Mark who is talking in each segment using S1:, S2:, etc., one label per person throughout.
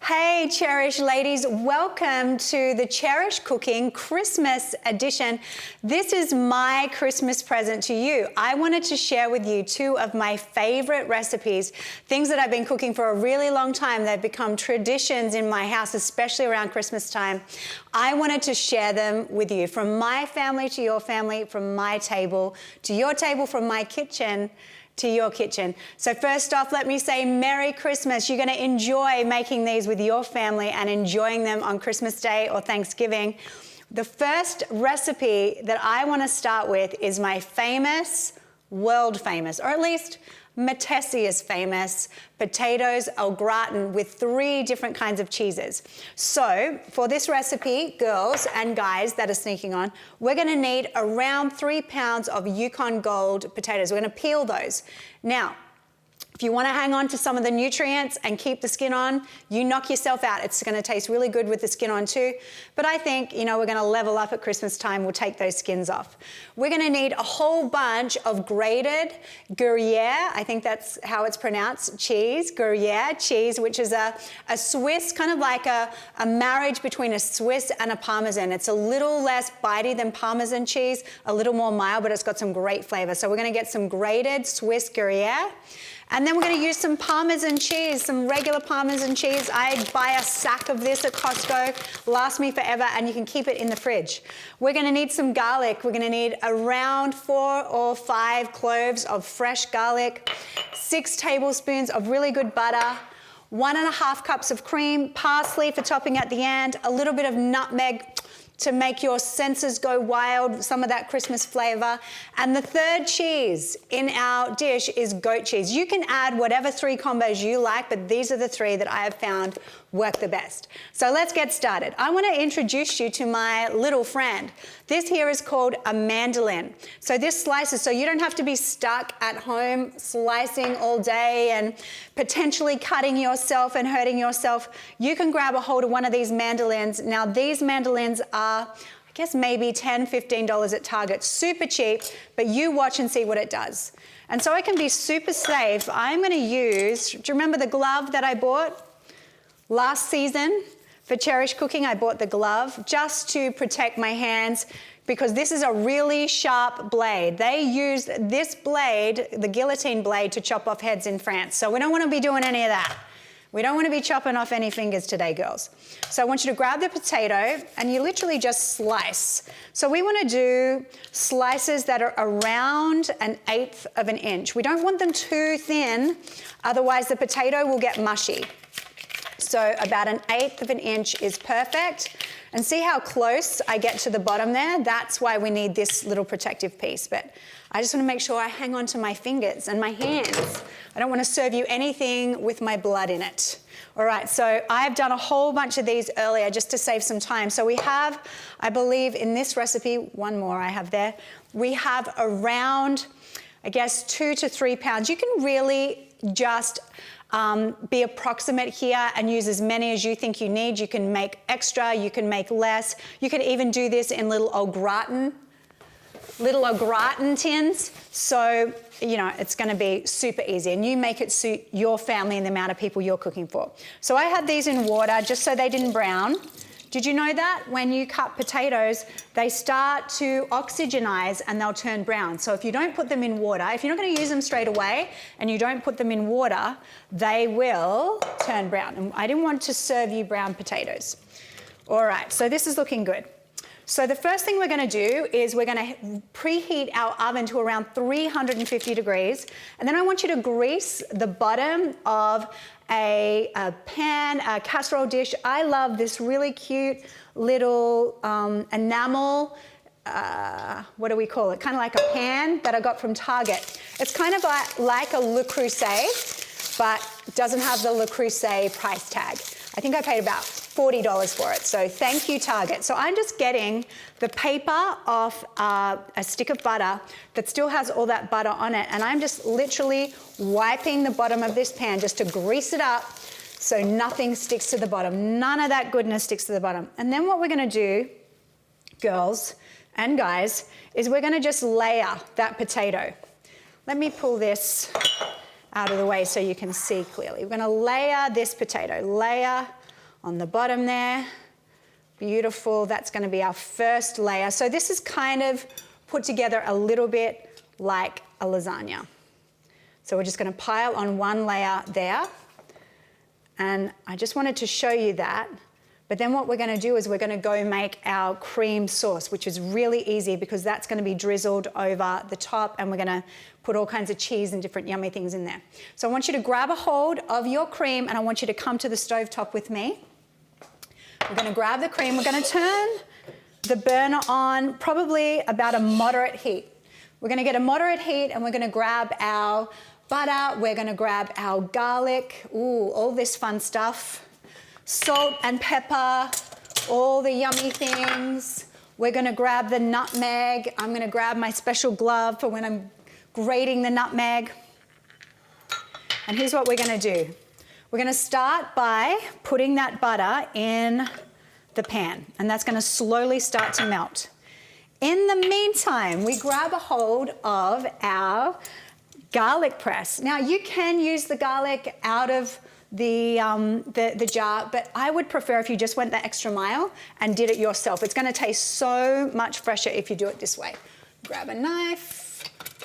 S1: Hey Cherish ladies, welcome to the Cherish Cooking Christmas edition. This is my Christmas present to you. I wanted to share with you two of my favorite recipes, things that I've been cooking for a really long time. They've become traditions in my house, especially around Christmas time. I wanted to share them with you, from my family to your family, from my table to your table, from my kitchen to your kitchen. So first off, let me say Merry Christmas. You're going to enjoy making these with your family and enjoying them on Christmas Day or Thanksgiving. The first recipe that I want to start with is my famous, world famous, or at least Matessius famous potatoes au gratin with 3 different kinds of cheeses. So for this recipe, girls and guys that are sneaking on, we're going to need around 3 pounds of Yukon Gold potatoes. We're going to peel those. Now, if you want to hang on to some of the nutrients and keep the skin on, you knock yourself out. It's going to taste really good with the skin on too. But I think, we're going to level up at Christmas time. We'll take those skins off. We're going to need a whole bunch of grated Gruyere, I think that's how it's pronounced, cheese, Gruyere cheese, which is a Swiss, kind of like a marriage between a Swiss and a Parmesan. It's a little less bitey than Parmesan cheese, a little more mild, but it's got some great flavor. So we're going to get some grated Swiss Gruyere. And then we're going to use some Parmesan cheese, some regular Parmesan cheese. I buy a sack of this at Costco, lasts me forever, and you can keep it in the fridge. We're going to need some garlic. We're going to need around 4 or 5 cloves of fresh garlic, 6 tablespoons of really good butter, 1.5 cups of cream, parsley for topping at the end, a little bit of nutmeg to make your senses go wild, some of that Christmas flavor. And the third cheese in our dish is goat cheese. You can add whatever 3 combos you like, but these are the 3 that I have found work the best. So let's get started. I want to introduce you to my little friend. This here is called a mandolin. So this slices, so you don't have to be stuck at home slicing all day and potentially cutting yourself and hurting yourself. You can grab a hold of one of these mandolins. Now these mandolins are, I guess maybe $10, $15 at Target. Super cheap, but you watch and see what it does. And so I can be super safe. I'm going to use, do you remember the glove that I bought? Last season for Cherish Cooking, I bought the glove just to protect my hands because this is a really sharp blade. They use this blade, the guillotine blade, to chop off heads in France. So we don't want to be doing any of that. We don't want to be chopping off any fingers today, girls. So I want you to grab the potato and you literally just slice. So we want to do slices that are around 1/8 of an inch. We don't want them too thin, otherwise the potato will get mushy. So about 1/8 of an inch is perfect. And see how close I get to the bottom there? That's why we need this little protective piece. But I just want to make sure I hang on to my fingers and my hands. I don't want to serve you anything with my blood in it. All right, so I've done a whole bunch of these earlier just to save some time. So we have, I believe in this recipe, one more I have there, we have around, I guess, 2 to 3 pounds. You can really just be approximate here and use as many as you think you need. You can make extra, you can make less. You can even do this in little au gratin tins. So, it's going to be super easy and you make it suit your family and the amount of people you're cooking for. So I had these in water just so they didn't brown. Did you know that when you cut potatoes, they start to oxygenize and they'll turn brown? So if you don't put them in water, if you're not going to use them straight away and you don't put them in water, they will turn brown. And I didn't want to serve you brown potatoes. All right, so this is looking good. So the first thing we're going to do is we're going to preheat our oven to around 350 degrees. And then I want you to grease the bottom of a pan, a casserole dish. I love this really cute little enamel, what do we call it? Kind of like a pan that I got from Target. It's kind of like a Le Creuset, but doesn't have the Le Creuset price tag. I think I paid about $40 for it, so thank you, Target. So I'm just getting the paper off a stick of butter that still has all that butter on it, and I'm just literally wiping the bottom of this pan just to grease it up so nothing sticks to the bottom. None of that goodness sticks to the bottom. And then what we're gonna do, girls and guys, is we're gonna just layer that potato. Let me pull this out of the way so you can see clearly. We're gonna layer this potato, layer on the bottom there. Beautiful, that's gonna be our first layer. So this is kind of put together a little bit like a lasagna. So we're just gonna pile on one layer there. And I just wanted to show you that. But then what we're gonna do is we're gonna go make our cream sauce, which is really easy because that's gonna be drizzled over the top, and we're gonna put all kinds of cheese and different yummy things in there. So I want you to grab a hold of your cream, and I want you to come to the stovetop with me. We're gonna grab the cream, we're gonna turn the burner on probably about a moderate heat. We're gonna get a moderate heat, and we're gonna grab our butter, we're gonna grab our garlic, all this fun stuff. Salt and pepper, all the yummy things. We're gonna grab the nutmeg. I'm gonna grab my special glove for when I'm grating the nutmeg. And here's what we're gonna do. We're gonna start by putting that butter in the pan, and that's gonna slowly start to melt. In the meantime, we grab a hold of our garlic press. Now you can use the garlic out of the jar, but I would prefer if you just went the extra mile and did it yourself. It's gonna taste so much fresher if you do it this way. Grab a knife.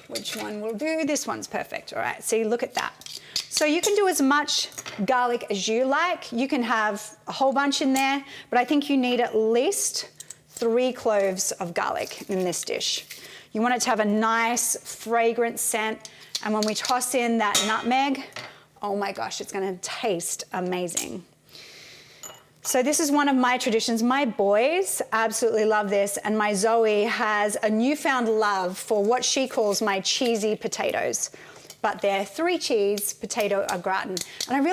S1: Which one will do? This one's perfect. All right, see, look at that. So you can do as much garlic as you like. You can have a whole bunch in there, but I think you need at least 3 cloves of garlic in this dish. You want it to have a nice fragrant scent, and when we toss in that nutmeg, oh my gosh, it's gonna taste amazing. So this is one of my traditions. My boys absolutely love this, and my Zoe has a newfound love for what she calls my cheesy potatoes. But they're 3 cheese potato au gratin. And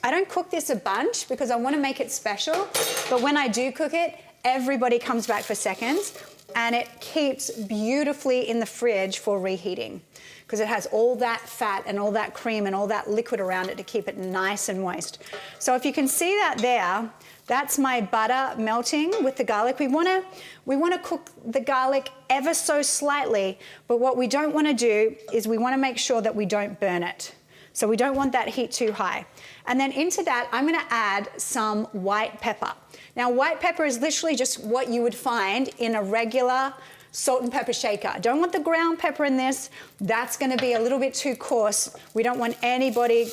S1: I don't cook this a bunch because I wanna make it special, but when I do cook it, everybody comes back for seconds, and it keeps beautifully in the fridge for reheating, because it has all that fat and all that cream and all that liquid around it to keep it nice and moist. So if you can see that there, that's my butter melting with the garlic. We wanna cook the garlic ever so slightly, but what we don't wanna do is we wanna make sure that we don't burn it. So we don't want that heat too high. And then into that, I'm gonna add some white pepper. Now, white pepper is literally just what you would find in a regular salt and pepper shaker. Don't want the ground pepper in this. That's gonna be a little bit too coarse. We don't want anybody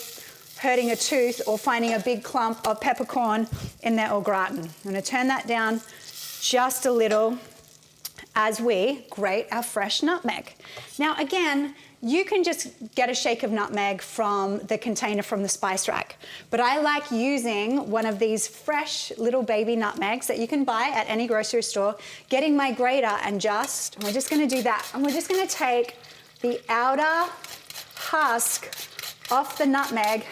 S1: hurting a tooth or finding a big clump of peppercorn in their au gratin. I'm gonna turn that down just a little as we grate our fresh nutmeg. Now again, you can just get a shake of nutmeg from the container from the spice rack, but I like using one of these fresh little baby nutmegs that you can buy at any grocery store, getting my grater, and we're just gonna do that. And we're just gonna take the outer husk off the nutmeg.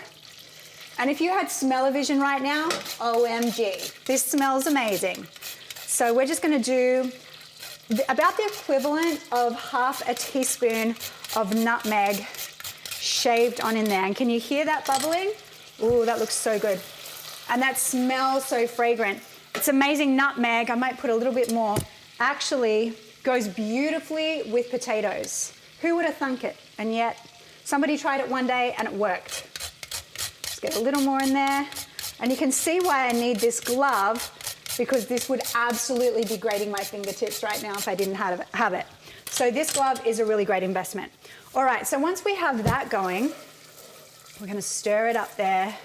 S1: And if you had smell-o-vision right now, OMG, this smells amazing. So we're just gonna do about the equivalent of half a teaspoon of nutmeg shaved on in there. And can you hear that bubbling? Ooh, that looks so good. And that smells so fragrant. It's amazing. Nutmeg, I might put a little bit more, actually goes beautifully with potatoes. Who would have thunk it? And yet somebody tried it one day and it worked. Just get a little more in there. And you can see why I need this glove, because this would absolutely be grating my fingertips right now if I didn't have it. So this glove is a really great investment. All right, so once we have that going, we're gonna stir it up there.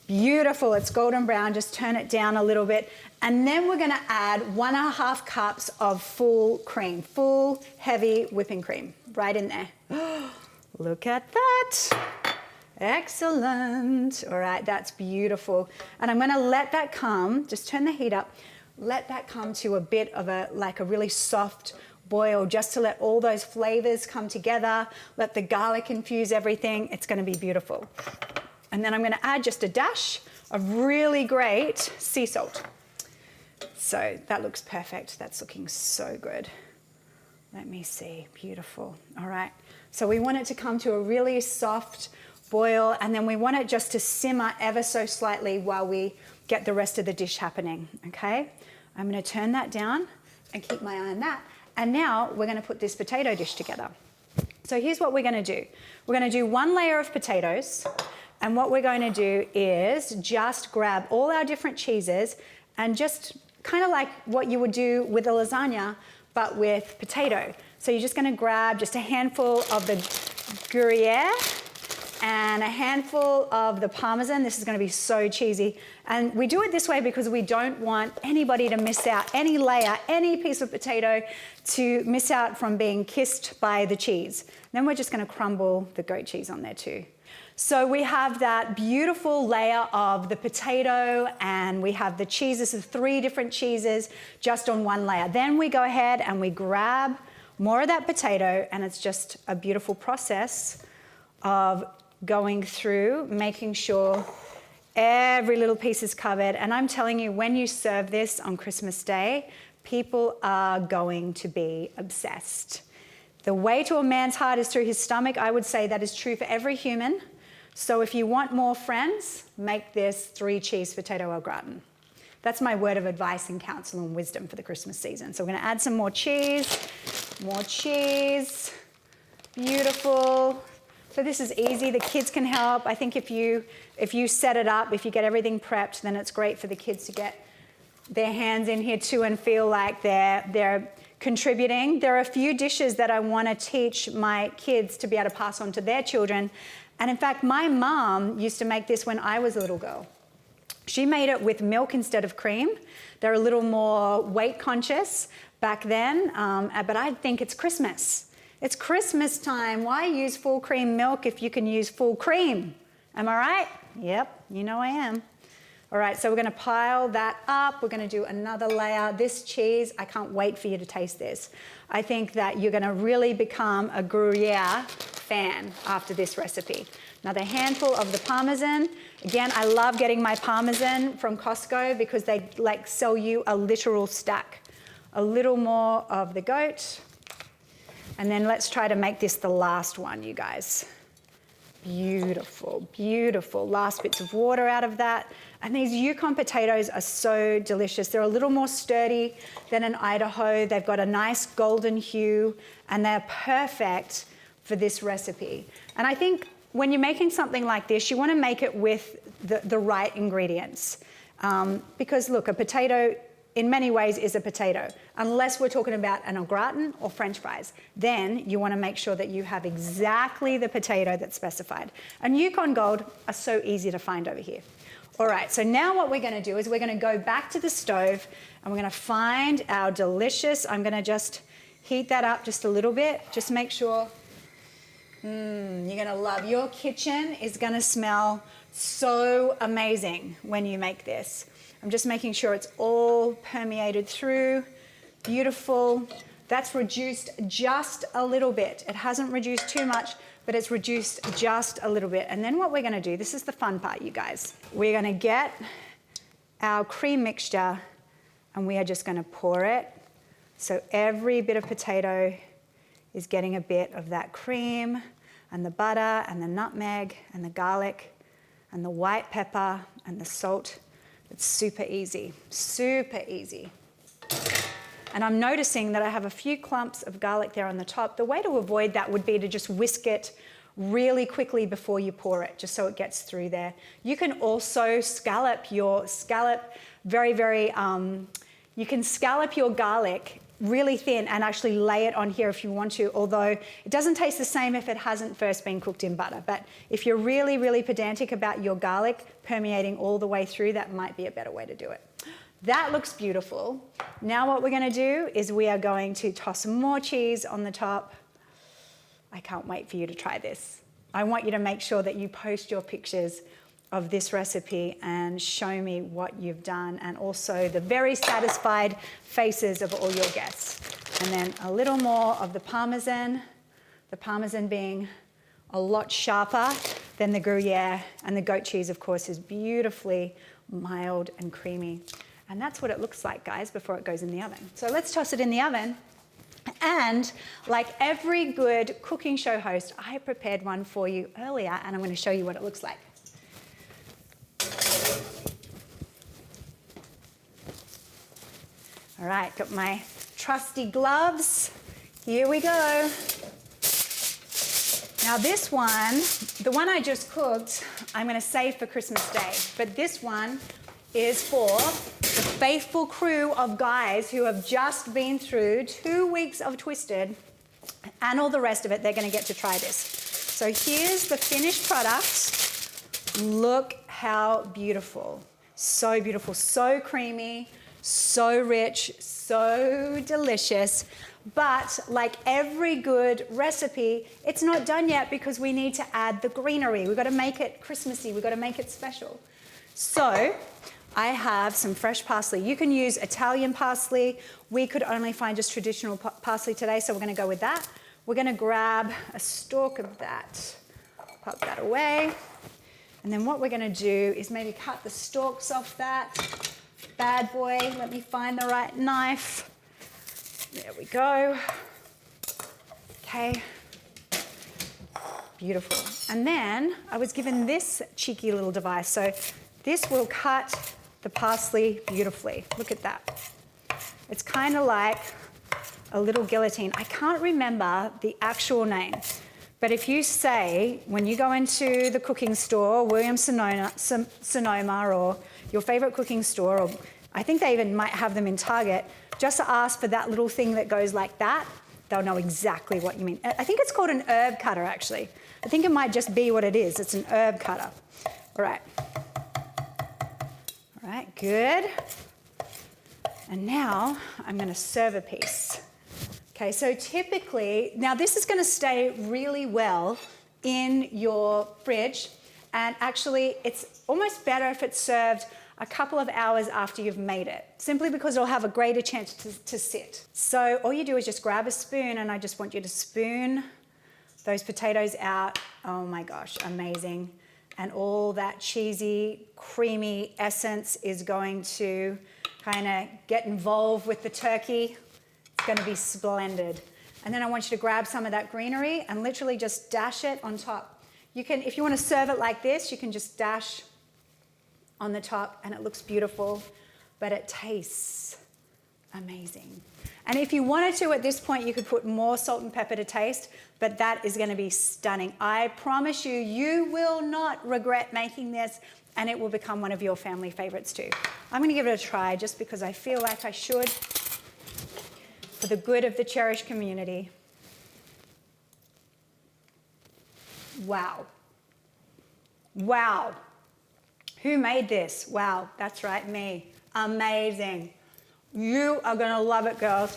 S1: Beautiful, it's golden brown, just turn it down a little bit. And then we're gonna add 1.5 cups of full cream, full heavy whipping cream, right in there. Look at that. Excellent. All right, that's beautiful. And I'm gonna let that come, just turn the heat up, let that come to a bit of a really soft boil, just to let all those flavors come together, let the garlic infuse everything. It's gonna be beautiful. And then I'm gonna add just a dash of really great sea salt. So that looks perfect. That's looking so good. Let me see, beautiful. All right, so we want it to come to a really soft boil, and then we want it just to simmer ever so slightly while we get the rest of the dish happening, okay? I'm gonna turn that down and keep my eye on that. And now we're gonna put this potato dish together. So here's what we're gonna do. We're gonna do 1 layer of potatoes, And what we're going to do is just grab all our different cheeses and just kind of like what you would do with a lasagna, but with potato. So you're just going to grab just a handful of the Gruyere and a handful of the Parmesan. This is going to be so cheesy. And we do it this way because we don't want anybody to miss out, any layer, any piece of potato to miss out from being kissed by the cheese. Then we're just going to crumble the goat cheese on there too. So we have that beautiful layer of the potato and we have the cheeses of 3 different cheeses just on one layer. Then we go ahead and we grab more of that potato, and it's just a beautiful process of going through, making sure every little piece is covered. And I'm telling you, when you serve this on Christmas Day, people are going to be obsessed. The way to a man's heart is through his stomach. I would say that is true for every human. So if you want more friends, make this 3 cheese potato au gratin. That's my word of advice and counsel and wisdom for the Christmas season. So we're going to add some more cheese. Beautiful. So this is easy. The kids can help. I think if you set it up, if you get everything prepped, then it's great for the kids to get their hands in here too and feel like they're contributing. There are a few dishes that I want to teach my kids to be able to pass on to their children. And in fact, my mom used to make this when I was a little girl. She made it with milk instead of cream. They're a little more weight conscious back then, but I think it's Christmas. It's Christmas time. Why use full cream milk if you can use full cream? Am I right? Yep, you know I am. All right, so we're gonna pile that up. We're gonna do another layer. This cheese, I can't wait for you to taste this. I think that you're gonna really become a Gruyere fan after this recipe. Another handful of the Parmesan. Again, I love getting my Parmesan from Costco because they like sell you a literal stack. A little more of the goat. And then let's try to make this the last one, you guys. Beautiful, beautiful. Last bits of water out of that. And these Yukon potatoes are so delicious. They're a little more sturdy than an Idaho. They've got a nice golden hue and they're perfect for this recipe. And I think when you're making something like this, you want to make it with the right ingredients. Because look, a potato in many ways is a potato, unless we're talking about an au gratin or French fries. Then you want to make sure that you have exactly the potato that's specified. And Yukon Gold are so easy to find over here. All right, so now what we're going to do is we're going to go back to the stove and we're going to find our delicious, I'm going to just heat that up just a little bit. Just make sure, you're going to love, your kitchen is going to smell so amazing when you make this. I'm just making sure it's all permeated through. Beautiful. That's reduced just a little bit. It hasn't reduced too much, but it's reduced just a little bit. And then what we're going to do, this is the fun part, you guys. We're going to get our cream mixture and we are just going to pour it. So every bit of potato is getting a bit of that cream and the butter and the nutmeg and the garlic and the white pepper and the salt. It's super easy, super easy. And I'm noticing that I have a few clumps of garlic there on the top. The way to avoid that would be to just whisk it really quickly before you pour it, just so it gets through there. You can also scallop your you can scallop your garlic really thin and actually lay it on here if you want to, although it doesn't taste the same if it hasn't first been cooked in butter. But if you're really, really pedantic about your garlic permeating all the way through, that might be a better way to do it. That looks beautiful. Now what we're going to do is we are going to toss some more cheese on the top. I can't wait for you to try this. I want you to make sure that you post your pictures of this recipe and show me what you've done, and also the very satisfied faces of all your guests. And then a little more of the Parmesan being a lot sharper than the Gruyere, and the goat cheese, of course, is beautifully mild and creamy. And that's what it looks like, guys, before it goes in the oven. So let's toss it in the oven. And like every good cooking show host, I prepared one for you earlier, and I'm going to show you what it looks like. All right, got my trusty gloves. Here we go. Now this one, the one I just cooked, I'm gonna save for Christmas Day. But this one is for the faithful crew of guys who have just been through 2 weeks of Twisted and all the rest of it. They're gonna get to try this. So here's the finished product. Look how beautiful. So beautiful, so creamy, so rich, so delicious. But like every good recipe, it's not done yet because we need to add the greenery. We've got to make it Christmassy. We've got to make it special. So I have some fresh parsley. You can use Italian parsley. We could only find just traditional parsley today, so we're going to go with that. We're going to grab a stalk of that, pop that away. And then what we're going to do is maybe cut the stalks off that bad boy. Let me find the right knife. There we go. Okay. Beautiful. And then I was given this cheeky little device. So this will cut the parsley beautifully. Look at that. It's kind of like a little guillotine. I can't remember the actual name, but if you say, when you go into the cooking store, Williams Sonoma, or your favorite cooking store, or I think they even might have them in Target, just ask for that little thing that goes like that. They'll know exactly what you mean. I think it's called an herb cutter, actually. I think it might just be what it is. It's an herb cutter. All right. All right, good. And now I'm going to serve a piece. Okay, so typically, now this is going to stay really well in your fridge, and actually it's almost better if it's served a couple of hours after you've made it, simply because it'll have a greater chance to sit. So all you do is just grab a spoon, and I just want you to spoon those potatoes out. Oh my gosh, amazing. And all that cheesy, creamy essence is going to kind of get involved with the turkey. It's going to be splendid. And then I want you to grab some of that greenery and literally just dash it on top. You can, if you want to serve it like this, you can just dash on the top, and it looks beautiful, but it tastes amazing. And if you wanted to at this point, you could put more salt and pepper to taste, but that is going to be stunning. I promise you, you will not regret making this, and it will become one of your family favorites too. I'm going to give it a try just because I feel like I should, for the good of the Cherish community. Wow. Wow. Who made this? Wow, that's right, me. Amazing. You are gonna love it, girls.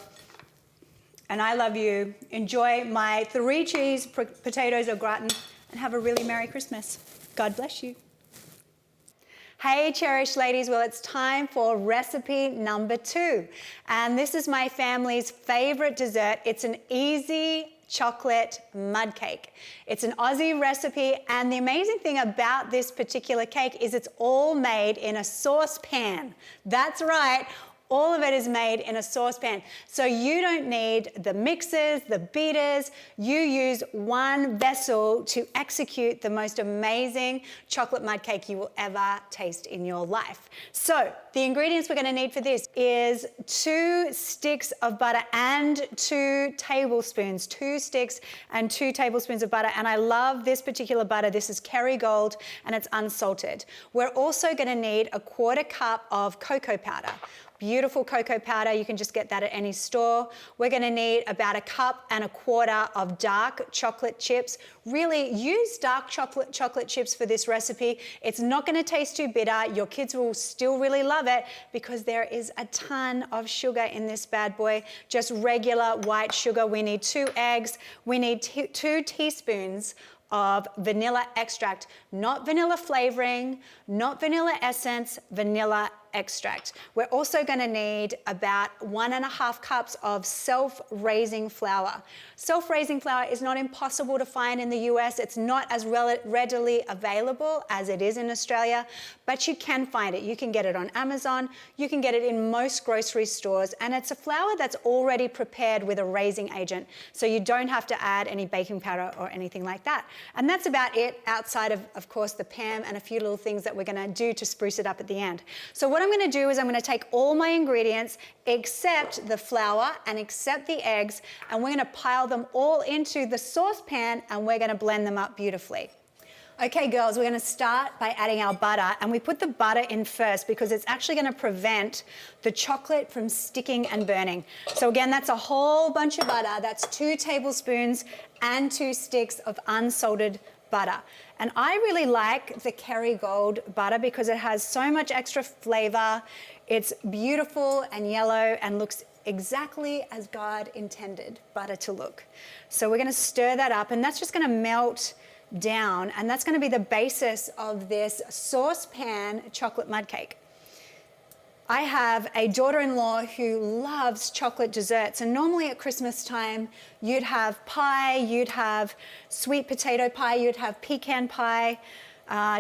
S1: And I love you. Enjoy my 3 cheese potatoes au gratin, and have a really Merry Christmas. God bless you. Hey Cherish ladies, well it's time for recipe number 2. And this is my family's favorite dessert. It's an easy chocolate mud cake. It's an Aussie recipe, and the amazing thing about this particular cake is it's all made in a saucepan. That's right. All of it is made in a saucepan. So you don't need the mixers, the beaters. You use one vessel to execute the most amazing chocolate mud cake you will ever taste in your life. So the ingredients we're gonna need for this is 2 sticks of butter and 2 tablespoons. 2 sticks and 2 tablespoons of butter. And I love this particular butter. This is Kerrygold, and it's unsalted. We're also gonna need a 1/4 cup of cocoa powder. Beautiful cocoa powder, you can just get that at any store. We're gonna need about 1 1/4 cups of dark chocolate chips. Really use dark chocolate chips for this recipe. It's not gonna taste too bitter. Your kids will still really love it because there is a ton of sugar in this bad boy. Just regular white sugar. We need 2 eggs. We need 2 teaspoons of vanilla extract, not vanilla flavoring, not vanilla essence, vanilla extract. We're also going to need about 1.5 cups of self-raising flour. Self-raising flour is not impossible to find in the US. It's not as readily available as it is in Australia, but you can find it. You can get it on Amazon. You can get it in most grocery stores, and it's a flour that's already prepared with a raising agent, so you don't have to add any baking powder or anything like that. And that's about it, outside of course, the Pam and a few little things that we're going to do to spruce it up at the end. So what I'm going to do is I'm going to take all my ingredients except the flour and except the eggs, and we're going to pile them all into the saucepan, and we're going to blend them up beautifully. Okay, girls, we're going to start by adding our butter, and we put the butter in first because it's actually going to prevent the chocolate from sticking and burning. So again, that's a whole bunch of butter. That's 2 tablespoons and 2 sticks of unsalted butter. And I really like the Kerrygold butter because it has so much extra flavor. It's beautiful and yellow and looks exactly as God intended butter to look. So we're going to stir that up, and that's just going to melt down, and that's going to be the basis of this saucepan chocolate mud cake. I have a daughter-in-law who loves chocolate desserts, and normally at Christmas time you'd have pie, you'd have sweet potato pie, you'd have pecan pie,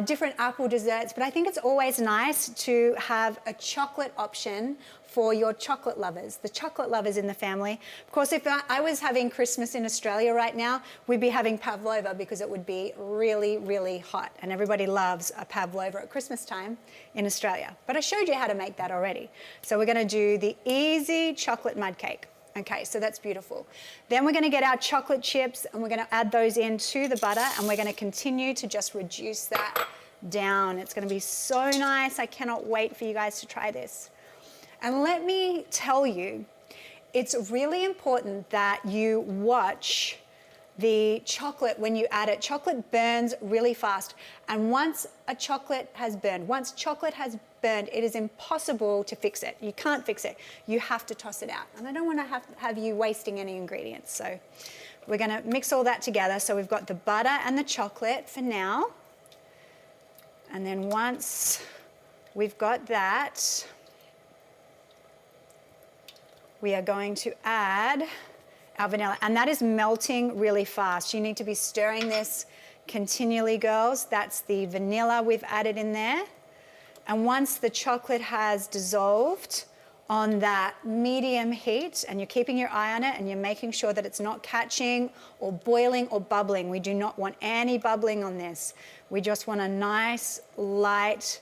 S1: different apple desserts, but I think it's always nice to have a chocolate option for your chocolate lovers, the chocolate lovers in the family. Of course, if I was having Christmas in Australia right now, we'd be having pavlova because it would be really, really hot, and everybody loves a pavlova at Christmas time in Australia. But I showed you how to make that already. So we're gonna do the easy chocolate mud cake. Okay, so that's beautiful. Then we're gonna get our chocolate chips and we're gonna add those into the butter, and we're gonna continue to just reduce that down. It's gonna be so nice. I cannot wait for you guys to try this. And let me tell you, it's really important that you watch the chocolate when you add it. Chocolate burns really fast. And once chocolate has burned, it is impossible to fix it. You can't fix it. You have to toss it out. And I don't want to have you wasting any ingredients. So we're going to mix all that together. So we've got the butter and the chocolate for now. And then once we've got that, we are going to add our vanilla, and that is melting really fast. You need to be stirring this continually, girls. That's the vanilla we've added in there. And once the chocolate has dissolved on that medium heat, and you're keeping your eye on it and you're making sure that it's not catching or boiling or bubbling. We do not want any bubbling on this. We just want a nice, light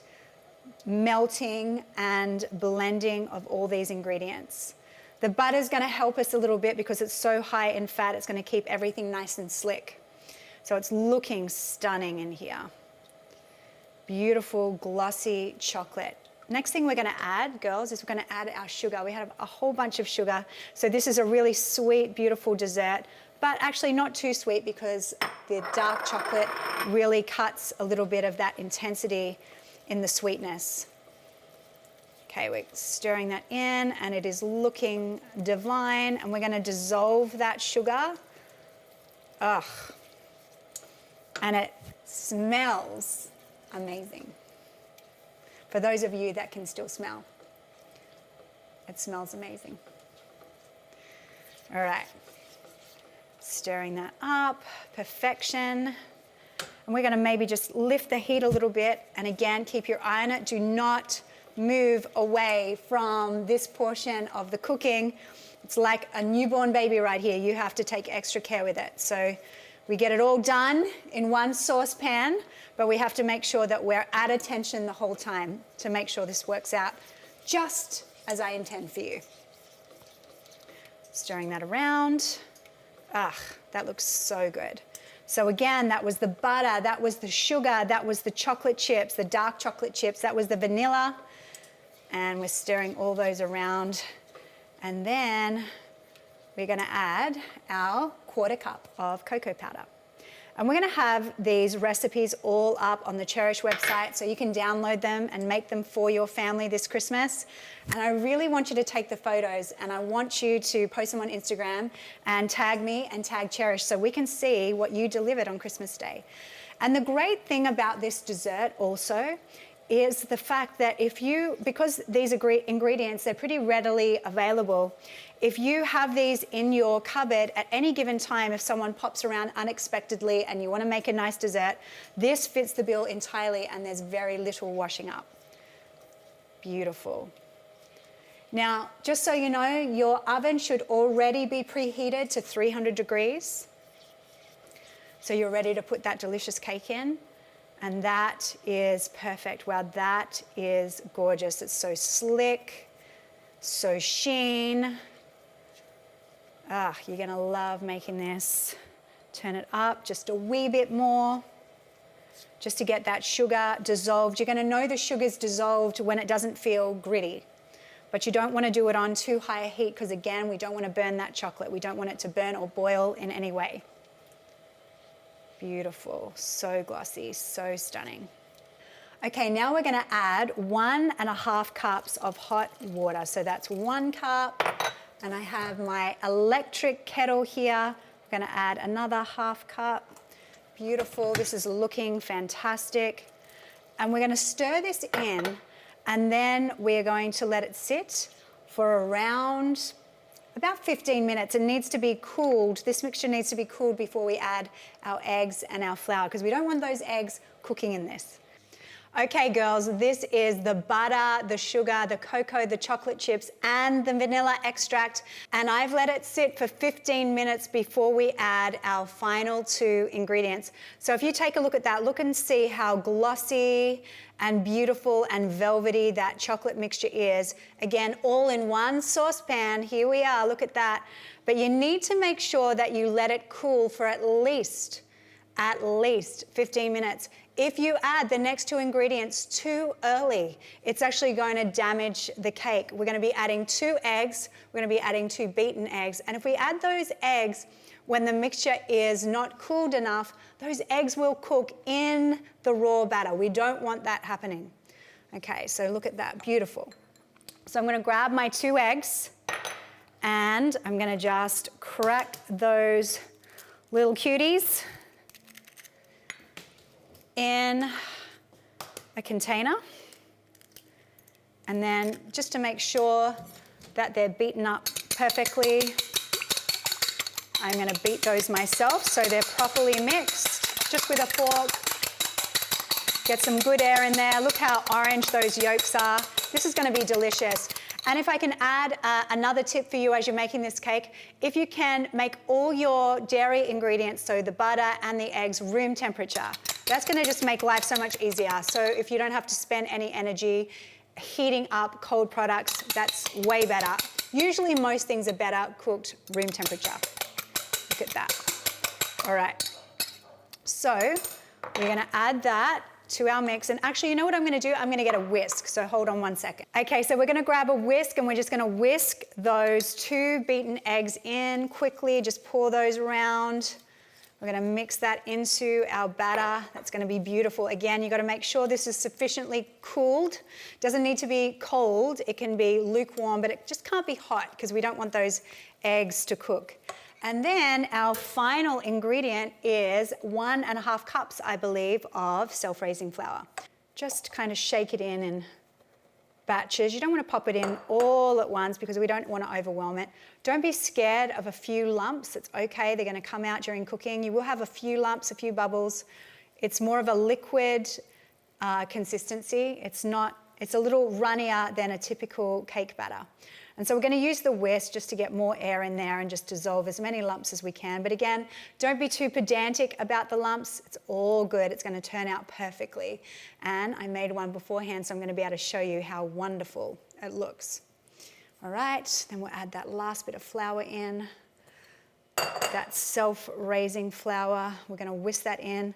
S1: melting and blending of all these ingredients. The butter's going to help us a little bit because it's so high in fat. It's going to keep everything nice and slick. So it's looking stunning in here. Beautiful, glossy chocolate. Next thing we're going to add, girls, is we're going to add our sugar. We have a whole bunch of sugar. So this is a really sweet, beautiful dessert, but actually not too sweet because the dark chocolate really cuts a little bit of that intensity in the sweetness. Okay, we're stirring that in, and it is looking divine, and we're going to dissolve that sugar. Ugh. And it smells amazing. For those of you that can still smell, it smells amazing. All right, stirring that up, perfection. And we're going to maybe just lift the heat a little bit, and again, keep your eye on it. Do not move away from this portion of the cooking. It's like a newborn baby right here. You have to take extra care with it. So we get it all done in one saucepan, but we have to make sure that we're at attention the whole time to make sure this works out just as I intend for you. Stirring that around. Ah, that looks so good. So again, that was the butter, that was the sugar, that was the chocolate chips, the dark chocolate chips, that was the vanilla. And we're stirring all those around. And then we're going to add our 1/4 cup of cocoa powder. And we're going to have these recipes all up on the Cherish website so you can download them and make them for your family this Christmas. And I really want you to take the photos, and I want you to post them on Instagram and tag me and tag Cherish so we can see what you delivered on Christmas Day. And the great thing about this dessert also is the fact that because these ingredients, they're pretty readily available, if you have these in your cupboard at any given time, if someone pops around unexpectedly and you want to make a nice dessert, this fits the bill entirely, and there's very little washing up. Beautiful. Now, just so you know, your oven should already be preheated to 300 degrees. So you're ready to put that delicious cake in. And that is perfect. Wow, that is gorgeous. It's so slick, so sheen. Ah, you're gonna love making this. Turn it up just a wee bit more. just to get that sugar dissolved. You're gonna know the sugar's dissolved when it doesn't feel gritty. But you don't want to do it on too high a heat because, again, we don't want to burn that chocolate. We don't want it to burn or boil in any way. Beautiful, so glossy, so stunning. Okay, now we're going to add 1.5 cups of hot water. So that's 1 cup, and I have my electric kettle here. We're going to add another 1/2 cup. Beautiful, this is looking fantastic. And we're going to stir this in, and then we're going to let it sit for around about 15 minutes. It needs to be cooled. This mixture needs to be cooled before we add our eggs and our flour, because we don't want those eggs cooking in this. Okay, girls, this is the butter, the sugar, the cocoa, the chocolate chips, and the vanilla extract. And I've let it sit for 15 minutes before we add our final 2 ingredients. So if you take a look at that, look and see how glossy and beautiful and velvety that chocolate mixture is. Again, all in one saucepan. Here we are, look at that. But you need to make sure that you let it cool for at least 15 minutes. If you add the next 2 ingredients too early, it's actually going to damage the cake. We're going to be adding 2 eggs. We're going to be adding 2 beaten eggs. And if we add those eggs when the mixture is not cooled enough, those eggs will cook in the raw batter. We don't want that happening. Okay, so look at that, beautiful. So I'm going to grab my 2 eggs, and I'm going to just crack those little cuties in a container, and then just to make sure that they're beaten up perfectly, I'm going to beat those myself so they're properly mixed, just with a fork. Get some good air in there. Look how orange those yolks are. This is going to be delicious. And if I can add another tip for you as you're making this cake, if you can make all your dairy ingredients, so the butter and the eggs, room temperature, that's going to just make life so much easier. So if you don't have to spend any energy heating up cold products, that's way better. Usually most things are better cooked room temperature. Look at that. All right. So we're going to add that to our mix. And actually, you know what I'm going to do? I'm going to get a whisk. So hold on 1 second. Okay, so we're going to grab a whisk, and we're just going to whisk those 2 beaten eggs in quickly. Just pour those around. We're going to mix that into our batter. That's going to be beautiful. Again, you've got to make sure this is sufficiently cooled. Doesn't need to be cold. It can be lukewarm, but it just can't be hot because we don't want those eggs to cook. And then our final ingredient is 1.5 cups, I believe, of self-raising flour. Just kind of shake it in batches. You don't want to pop it in all at once because we don't want to overwhelm it. Don't be scared of a few lumps. It's okay. They're going to come out during cooking. You will have a few lumps, a few bubbles. It's more of a liquid consistency. It's a little runnier than a typical cake batter. And so we're going to use the whisk just to get more air in there and just dissolve as many lumps as we can. But again, don't be too pedantic about the lumps. It's all good. It's going to turn out perfectly. And I made one beforehand, so I'm going to be able to show you how wonderful it looks. All right, then we'll add that last bit of flour in. That self-raising flour. We're going to whisk that in.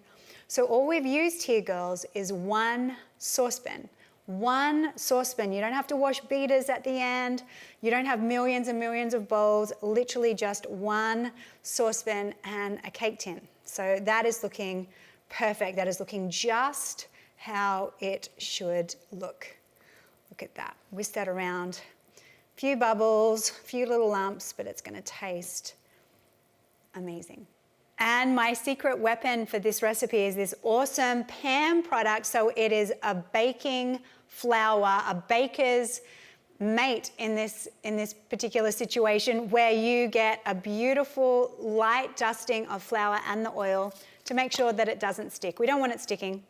S1: So all we've used here, girls, is 1 saucepan. 1 saucepan. You don't have to wash beaters at the end. You don't have millions and millions of bowls. Literally just 1 saucepan and a cake tin. So that is looking perfect. That is looking just how it should look. Look at that. Whisk that around. Few bubbles, few little lumps, but it's going to taste amazing. And my secret weapon for this recipe is this awesome pan product. So it is a baking flour, a baker's mate in this particular situation, where you get a beautiful light dusting of flour and the oil to make sure that it doesn't stick. We don't want it sticking.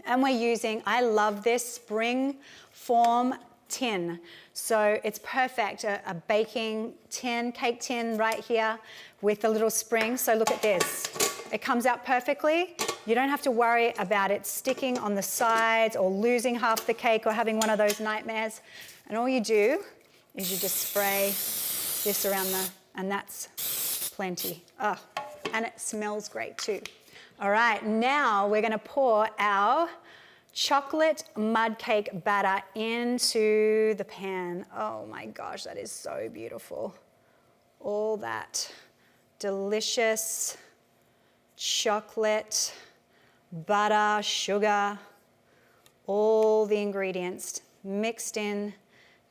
S1: And we're using, I love this, spring form tin. So it's perfect, a baking tin, cake tin right here with a little spring. So look at this. It comes out perfectly. You don't have to worry about it sticking on the sides or losing half the cake or having one of those nightmares. And all you do is you just spray this around and that's plenty. Oh, and it smells great too. All right, now we're gonna pour our chocolate mud cake batter into the pan. Oh my gosh, that is so beautiful. All that delicious chocolate, butter, sugar, all the ingredients mixed in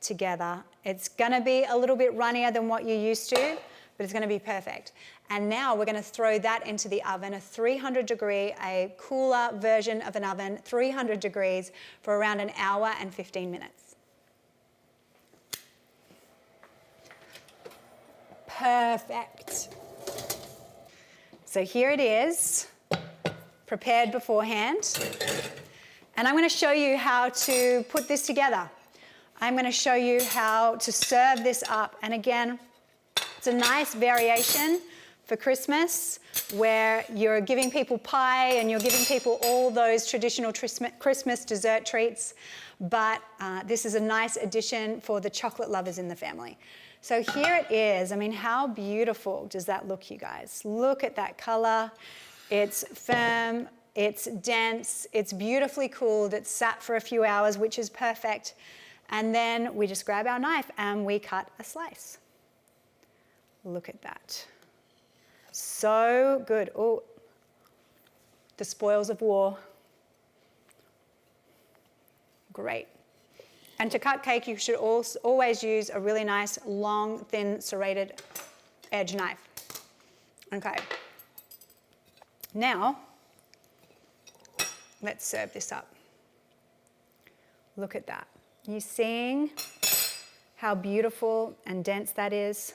S1: together. It's gonna be a little bit runnier than what you're used to, but it's gonna be perfect. And now we're gonna throw that into the oven, a 300 degree, a cooler version of an oven, 300 degrees for around an hour and 15 minutes. Perfect. So here it is, prepared beforehand. And I'm gonna show you how to put this together. I'm gonna show you how to serve this up. And again, it's a nice variation for Christmas where you're giving people pie and you're giving people all those traditional Christmas dessert treats. But this is a nice addition for the chocolate lovers in the family. So here it is. I mean, how beautiful does that look, you guys? Look at that color. It's firm, it's dense, it's beautifully cooled, it's sat for a few hours, which is perfect. And then we just grab our knife and we cut a slice. Look at that. So good. Oh, the spoils of war. Great. And to cut cake, you should always use a really nice, long, thin, serrated edge knife. Okay. Now, let's serve this up. Look at that. You seeing how beautiful and dense that is?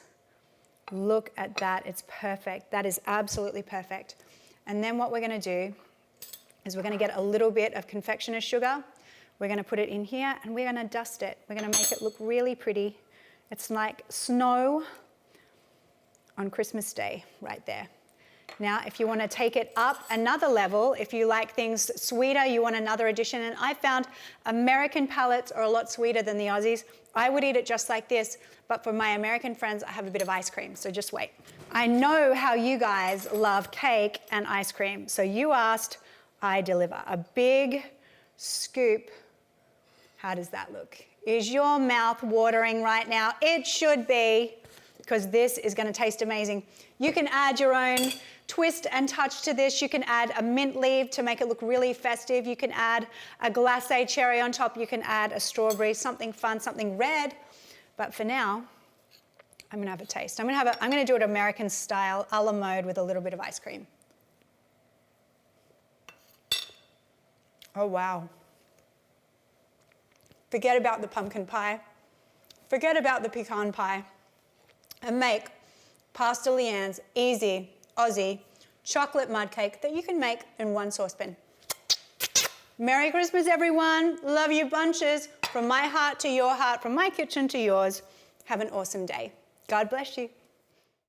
S1: Look at that, it's perfect. That is absolutely perfect. And then what we're gonna do is we're gonna get a little bit of confectioner's sugar. We're gonna put it in here and we're gonna dust it. We're gonna make it look really pretty. It's like snow on Christmas Day right there. Now, if you want to take it up another level, if you like things sweeter, you want another addition, and I found American palates are a lot sweeter than the Aussies. I would eat it just like this, but for my American friends, I have a bit of ice cream, so just wait. I know how you guys love cake and ice cream, so you asked, I deliver. A big scoop. How does that look? Is your mouth watering right now? It should be, because this is going to taste amazing. You can add your own twist and touch to this. You can add a mint leaf to make it look really festive. You can add a glacé cherry on top. You can add a strawberry, something fun, something red. But for now, I'm gonna have a taste. I'm gonna do it American style, a la mode with a little bit of ice cream. Oh, wow. Forget about the pumpkin pie. Forget about the pecan pie. And make Pastor Leanne's easy Aussie chocolate mud cake that you can make in one saucepan. Merry Christmas, everyone. Love you bunches. From my heart to your heart, from my kitchen to yours. Have an awesome day. God bless you.